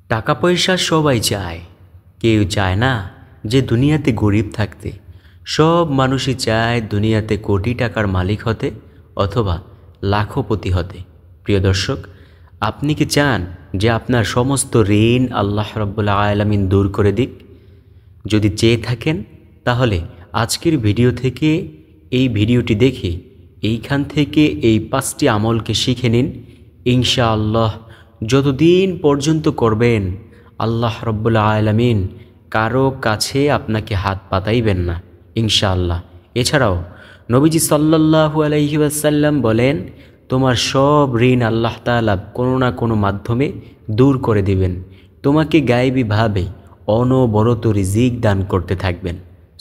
টাকা পয়সা সবাই চায়, কেউ চায় না যে দুনিয়াতে গরিব থাকতে। সব মানুষই চায় দুনিয়াতে কোটি টাকার মালিক হতে অথবা লাখপতি হতে। প্রিয় দর্শক, আপনি কি চান যে আপনার সমস্ত ঋণ আল্লাহ রাব্বুল আলামিন দূর করে দিক? যদি চেয়ে থাকেন তাহলে আজকের ভিডিও থেকে, এই ভিডিওটি দেখে এইখান থেকে এই 5টি আমলকে শিখে নিন। ইনশাআল্লাহ যতদিন পর্যন্ত করবেন আল্লাহ রাব্বুল আলামিন কারো কাছে আপনাকে হাত পাতাইবেন না ইনশাআল্লাহ। এছাড়াও নবীজি সাল্লাল্লাহু আলাইহি ওয়াসাল্লাম বলেন, তোমার সব ঋণ আল্লাহ তাআলা কোনো না কোনো মাধ্যমে দূর করে দিবেন। তোমাকে গায়েবীভাবে অনবরত রিজিক দান করতে থাকবেন।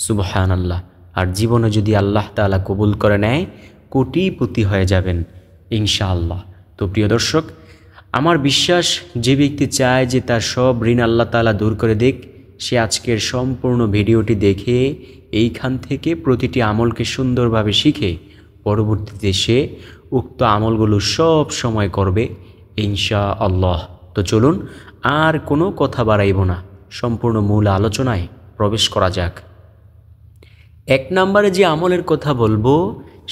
সুবহানাল্লাহ। আর জীবনে যদি আল্লাহ তাআলা কবুল করে নেয়, কোটিপতি হয়ে যাবেন ইনশাআল্লাহ। তো প্রিয় দর্শক, আমার বিশ্বাস যে ব্যক্তি চায় যে তার সব ঋণ আল্লাহ তাআলা দূর করে দিক, সে আজকের সম্পূর্ণ ভিডিওটি দেখে এইখান থেকে প্রতিটি আমলকে সুন্দরভাবে শিখে পরবর্তীতে সে উক্ত আমলগুলো সব সময় করবে ইনশাআল্লাহ। তো চলুন আর কোনো কথা বাড়াইব না, সম্পূর্ণ মূল আলোচনায় প্রবেশ করা যাক। 1 নম্বরে যে আমলের কথা বলবো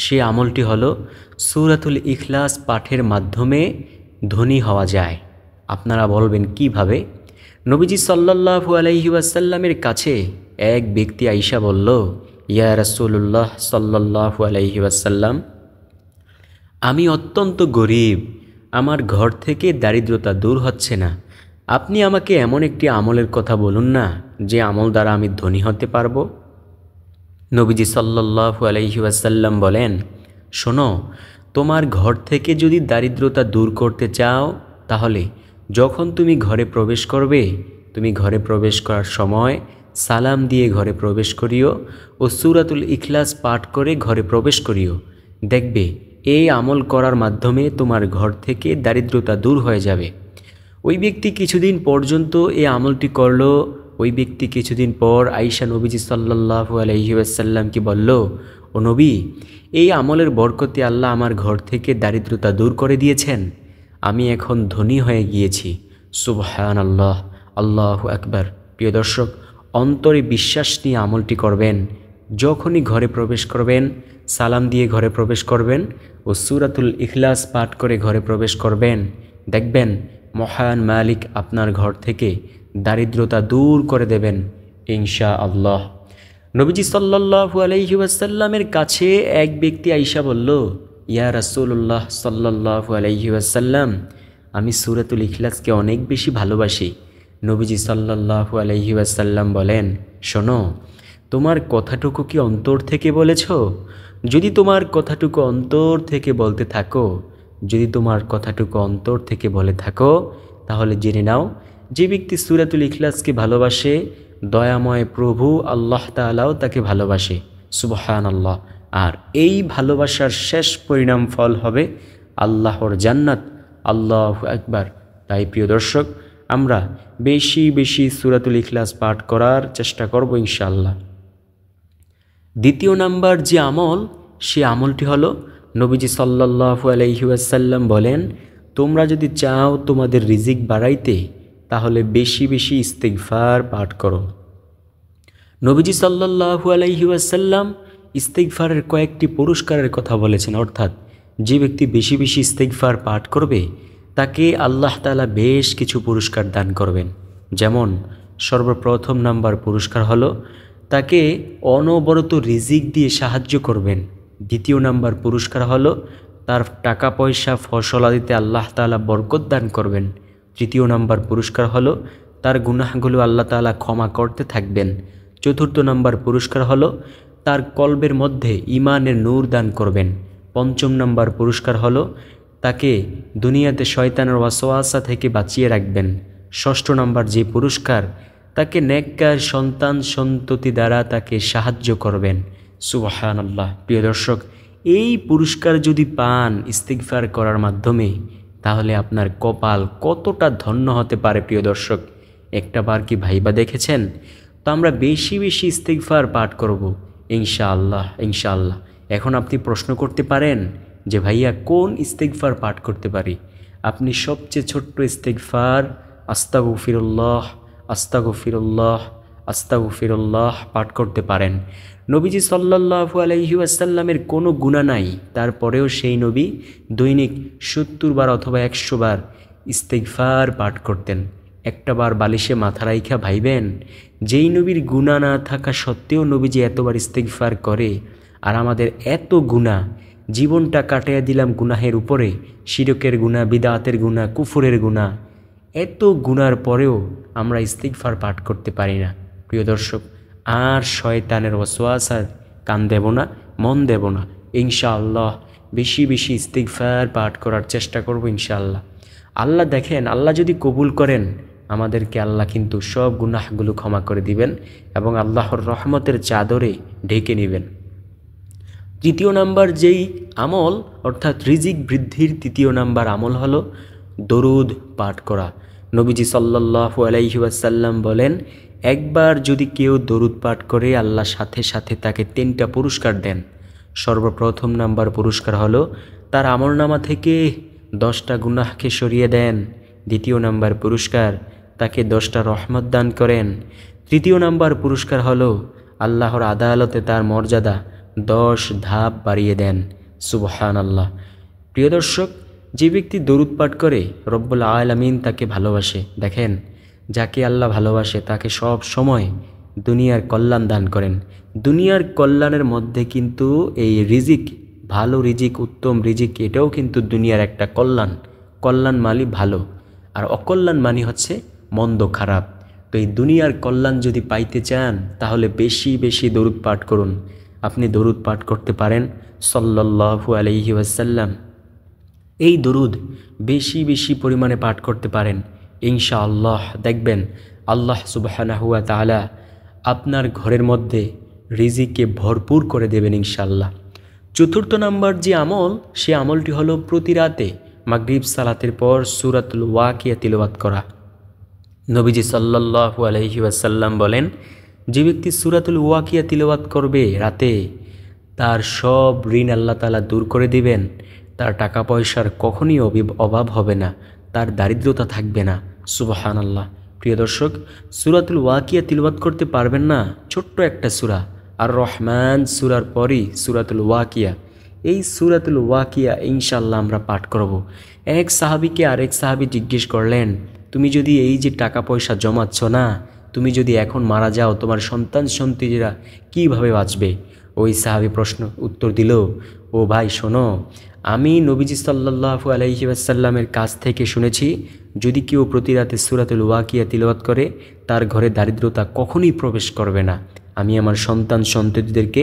সে আমলটি হলো সূরাতুল ইখলাস পাঠের মাধ্যমে ধনী হওয়া যায়। আপনারা বলবেন কিভাবে? নবীজি সাল্লাল্লাহু আলাইহি ওয়াসাল্লামের কাছে এক ব্যক্তি আইসা বলল, ইয়া রাসূলুল্লাহ সাল্লাল্লাহু আলাইহি ওয়াসাল্লাম, আমি অত্যন্ত গরিব, আমার ঘর থেকে দারিদ্রতা দূর হচ্ছে না। আপনি আমাকে এমন একটি আমলের কথা বলুন না যে আমল দ্বারা আমি ধনী হতে পারবো। নবীজি সাল্লাল্লাহু আলাইহি ওয়াসাল্লাম বলেন, শোনো, তোমার ঘর থেকে যদি দারিদ্রতা দূর করতে চাও তাহলে যখন তুমি ঘরে প্রবেশ করবে, তুমি ঘরে প্রবেশ করার সময় সালাম দিয়ে ঘরে প্রবেশ করিও ও সূরাতুল ইখলাস পাঠ করে ঘরে প্রবেশ করিও। দেখবে এই আমল করার মাধ্যমে তোমার ঘর থেকে দারিদ্রতা দূর হয়ে যাবে। ওই ব্যক্তি কিছুদিন পর্যন্ত এই আমলটি করল। ওই ব্যক্তি কিছুদিন পর আয়েশা নবীজি সাল্লাল্লাহু আলাইহি ওয়াসাল্লামকে বলল, ও নবী, এই আমলের বরকতে আল্লাহ আমার ঘর থেকে দারিদ্রতা দূর করে দিয়েছেন, আমি এখন ধনী হয়ে গিয়েছি। সুবহানাল্লাহ, আল্লাহু আকবার। প্রিয় দর্শক, অন্তরে বিশ্বাস নিয়ে আমলটি করবেন। যখনই ঘরে প্রবেশ করবেন সালাম দিয়ে ঘরে প্রবেশ করবেন ও সূরাতুল ইখলাস পাঠ করে ঘরে প্রবেশ করবেন, দেখবেন মহান মালিক আপনার ঘর থেকে দারিদ্রতা দূর করে দেবেন ইনশাআল্লাহ। নবীজি সাল্লাল্লাহু আলাইহি ওয়াসাল্লামের কাছে এক ব্যক্তি আইসা বলল, ইয়া রাসূলুল্লাহ সাল্লাল্লাহু আলাইহি ওয়াসাল্লাম, আমি সূরাতুল ইখলাসকে অনেক বেশি ভালোবাসি। নবীজি সাল্লাল্লাহু আলাইহি ওয়াসাল্লাম বলেন, শোনো, তোমার কথাটুকু কি অন্তর থেকে বলেছ? যদি তোমার কথাটুকু অন্তর থেকে বলতে থাকো, যদি তোমার কথাটুকু অন্তর থেকে বলে থাকো, তাহলে জেনে নাও যে ব্যক্তি সূরাতুল ইখলাসকে ভালোবাসে, দয়াময় প্রভু আল্লাহ তাআলাও তাকে ভালোবাসে। সুবহানাল্লাহ। আর এই ভালোবাসার শেষ পরিণাম ফল হবে আল্লাহর জান্নাত। আল্লাহু আকবার। তাই প্রিয় দর্শক, আমরা বেশি বেশি সূরাতুল ইখলাস পাঠ করার চেষ্টা করব ইনশাআল্লাহ। 2 নাম্বার যে আমল, সে আমলটি হলো নবীজি সাল্লাল্লাহু আলাইহি ওয়াসাল্লাম বলেন, তোমরা যদি চাও তোমাদের রিজিক বাড়াইতে তাহলে বেশি বেশি ইস্তিগফার পাঠ করো। নবীজি সাল্লাল্লাহু আলাইহি ওয়াসাল্লাম ইস্তিগফারের কয়েকটি পুরস্কারের কথা বলেছেন। অর্থাৎ যে ব্যক্তি বেশি বেশি ইস্তিগফার পাঠ করবে তাকে আল্লাহ তাআলা বেশ কিছু পুরস্কার দান করবেন। যেমন সর্বপ্রথম নাম্বার পুরস্কার হলো তাকে অনবরত রিজিক দিয়ে সাহায্য করবেন। 2 নাম্বার পুরস্কার হলো তার টাকা পয়সা ফসলাদিতে আল্লাহ তাআলা বরকত দান করবেন। 3 নাম্বার পুরস্কার হলো তার গুনাহগুলো আল্লাহ তাআলা ক্ষমা করতে থাকবেন। 4 নাম্বার পুরস্কার হলো তার কলবের মধ্যে ঈমানের নূর দান করবেন। 5 নাম্বার পুরস্কার হলো তাকে দুনিয়াতে শয়তানের ওয়াসওয়াসা থেকে বাঁচিয়ে রাখবেন। 6 নাম্বার যে পুরস্কার, তাকে নেককার সন্তান সন্ততি দ্বারা তাকে সাহায্য করবেন। সুবহানাল্লাহ। প্রিয় দর্শক, এই পুরস্কার যদি পান ইস্তিগফার করার মাধ্যমে, তাহলে আপনার কপাল কতটা ধন্য হতে পারে প্রিয় দর্শক, একটাবার কি ভাইবা দেখেছেন? তো আমরা বেশি বেশি ইস্তিগফার পাঠ করব ইনশাআল্লাহ ইনশাআল্লাহ। এখন আপনি প্রশ্ন করতে পারেন যে ভাইয়া কোন ইস্তিগফার পাঠ করতে পারি? আপনি সবচেয়ে ছোট্ট ইস্তিগফার আস্তাগফিরুল্লাহ আস্তাগফিরুল্লাহ আস্তাগফিরুল্লাহ পাঠ করতে পারেন। নবীজি সাল্লাল্লাহু আলাইহি ওয়াসাল্লামের কোনো গুনাহ নাই, তারপরেও সেই নবী দৈনিক 70 বার অথবা 100 বার ইস্তিগফার পাঠ করতেন। একটা বার বালিশে মাথা রাইখা ভাইবেন, যেই নবীর গুনাহ না থাকা সত্ত্বেও নবীজি এতবার ইস্তিগফার করে, আর আমাদের এত গুনাহ, জীবনটা কাটাইয়া দিলাম গুনাহের উপরে, শিরকের গুনাহ, বিদআতের গুনাহ, কুফরের গুনাহ, এত গুনার পরেও আমরা ইস্তিগফার পাঠ করতে পারি না। প্রিয় দর্শক, আর শয়তানের ওয়াসওয়াসার কান দেব না, মন দেব না। ইনশাআল্লাহ বেশি বেশি ইস্তিগফার পাঠ করার চেষ্টা করব ইনশাআল্লাহ। আল্লাহ দেখেন, আল্লাহ যদি কবুল করেন আমাদেরকে, আল্লাহ কিন্তু সব গুনাহগুলো ক্ষমা করে দিবেন এবং আল্লাহর রহমতের চাদরে ঢেকে নেবেন। তৃতীয় নাম্বার যেই আমল, অর্থাৎ রিজিক বৃদ্ধির তৃতীয় নাম্বার আমল হলো দরুদ পাঠ করা। নবীজি সাল্লাল্লাহু আলাইহি ওয়াসাল্লাম বলেন, একবার যদি কেউ দরুদ পাঠ করে আল্লাহ সাথে সাথে তাকে 3টা পুরস্কার দেন। সর্বপ্রথম নাম্বার পুরস্কার হলো তার আমলনামা থেকে 10টা গুনাহকে সরিয়ে দেন। দ্বিতীয় নাম্বার পুরস্কার, তাকে 10টা রহমত দান করেন। তৃতীয় নাম্বার পুরস্কার হলো আল্লাহর আদালতে তার মর্যাদা 10 ধাপ বাড়িয়ে দেন। সুবহানাল্লাহ। প্রিয় দর্শক, যে ব্যক্তি দরুদ পাঠ করে রব্বুল আলামিন তাকে ভালোবাসে। দেখেন, যাকে আল্লাহ ভালোবাসে তাকে সব সময় দুনিয়ার কল্যাণ দান করেন। দুনিয়ার কল্যাণের মধ্যে কিন্তু এই রিজিক, ভালো রিজিক, উত্তম রিজিক, এটাও কিন্তু দুনিয়ার একটা কল্যাণ। কল্যাণ মানি ভালো, আর অকল্যাণ মানি হচ্ছে মন্দ, খারাপ। তো এই দুনিয়ার কল্যাণ যদি পাইতে চান তাহলে বেশি বেশি দরুদ পাঠ করুন। আপনি দরুদ পাঠ করতে পারেন সাল্লাল্লাহু আলাইহি ওয়াসাল্লাম। এই দরুদ বেশি বেশি পরিমাণে পাঠ করতে পারেন, ইনশাআল্লাহ দেখবেন আল্লাহ সুবহানাহু ওয়া তাআলা আপনার ঘরের মধ্যে রিজিককে ভরপুর করে দেবেন ইনশাআল্লাহ। চতুর্থ নাম্বার যে আমল, সে আমলটি হলো প্রতি রাতে মাগরিব সালাতের পর সূরাতুল ওয়াকিয়া তিলাওয়াত করা। নবীজি সাল্লাল্লাহু আলাইহি ওয়াসাল্লাম বলেন, যে ব্যক্তি সূরাতুল ওয়াকিয়া তিলাওয়াত করবে রাতে, তার সব ঋণ আল্লাহ তাআলা দূর করে দিবেন। তার টাকা পয়সার কখনই অভাব হবে না, তার দারিদ্রতা থাকবে না। সুবহানাল্লাহ। প্রিয় দর্শক, সূরাতুল ওয়াকিয়া তিলাওয়াত করতে পারবেন না? ছোট্ট একটা সূরা আর রহমান সূরার পরই সূরাতুল ওয়াকিয়া। এই সূরাতুল ওয়াকিয়া ইনশাআল্লাহ আমরা পাঠ করব। এক সাহাবীকে আরেক সাহাবী জিজ্ঞেস করলেন, তুমি যদি এই যে টাকা পয়সা জমাচ্ছ না, তুমি যদি এখন মারা যাও, তোমার সন্তান সন্ততিরা কিভাবে বাঁচবে? ওই সাহাবী উত্তর দিল, ও ভাই শোনো, আমি নবীজি সাল্লাল্লাহু আলাইহি ওয়াসাল্লামের কাছ থেকে শুনেছি, যদি কেউ প্রতি রাতে সূরাতুল ওয়াকিয়া তিলাওয়াত করে তার ঘরে দারিদ্রতা কখনোই প্রবেশ করবে না। আমি আমার সন্তান সন্ততিদেরকে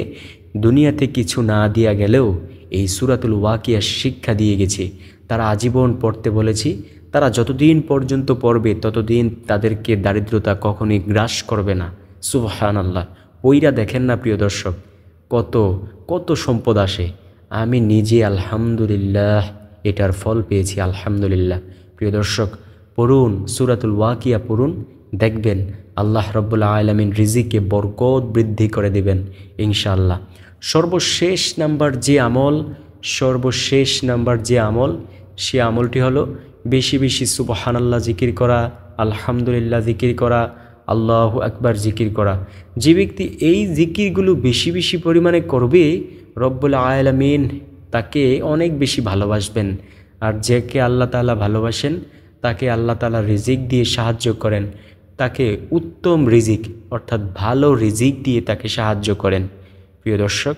দুনিয়াতে কিছু না দিয়া গেলেও এই সূরাতুল ওয়াকিয়া শিক্ষা দিয়ে গেছি। তারা আজীবন পড়তে বলেছি, তারা যতদিন পর্যন্ত পড়বে ততদিন তাদেরকে দারিদ্রতা কখনোই গ্রাস করবে না। সুবহানাল্লাহ। ওইরা দেখেন না প্রিয় দর্শক, কত কত সম্পদ আসে। আমি নিজে আলহামদুলিল্লাহ এটার ফল পেয়েছি, আলহামদুলিল্লাহ। প্রিয় দর্শক, পড়ুন সূরাতুল ওয়াকিয়া, পড়ুন, দেখবেন আল্লাহ রাব্বুল আলামিন রিজিকে বরকত বৃদ্ধি করে দেবেন ইনশাআল্লাহ। সর্বশেষ নাম্বার যে আমল, সে আমলটি হলো বেশি বেশি সুবহানাল্লাহ জিকির করা, আলহামদুলিল্লাহ জিকির করা, আল্লাহু আকবার জিকির করা। যে ব্যক্তি এই জিকিরগুলো বেশি বেশি পরিমাণে করবে, রব্বুল আলামিন তাকে অনেক বেশি ভালোবাসবেন। আর যাকে আল্লাহ তাআলা ভালোবাসেন তাকে আল্লাহ তাআলা রিজিক দিয়ে সাহায্য করেন, তাকে উত্তম রিজিক অর্থাৎ ভালো রিজিক দিয়ে তাকে সাহায্য করেন। প্রিয় দর্শক,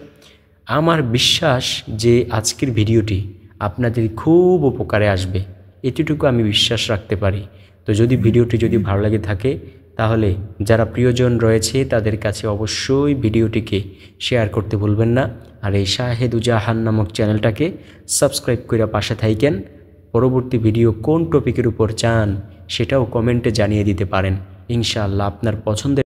আমার বিশ্বাস যে আজকের ভিডিওটি আপনাদের খুব উপকারে আসবে, এতটুকু আমি বিশ্বাস রাখতে পারি। তো যদি ভিডিওটি ভালো লাগে থাকে তাহলে যারা প্রিয়জন রয়েছে তাদের কাছে অবশ্যই ভিডিওটিকে শেয়ার করতে ভুলবেন না। আর এই শাহেদু জাহান নামক চ্যানেলটাকে সাবস্ক্রাইব করে পাশে থাকেন। পরবর্তী ভিডিও কোন টপিকের উপর চান সেটাও কমেন্টে জানিয়ে দিতে পারেন। ইনশাআল্লাহ আপনার পছন্দের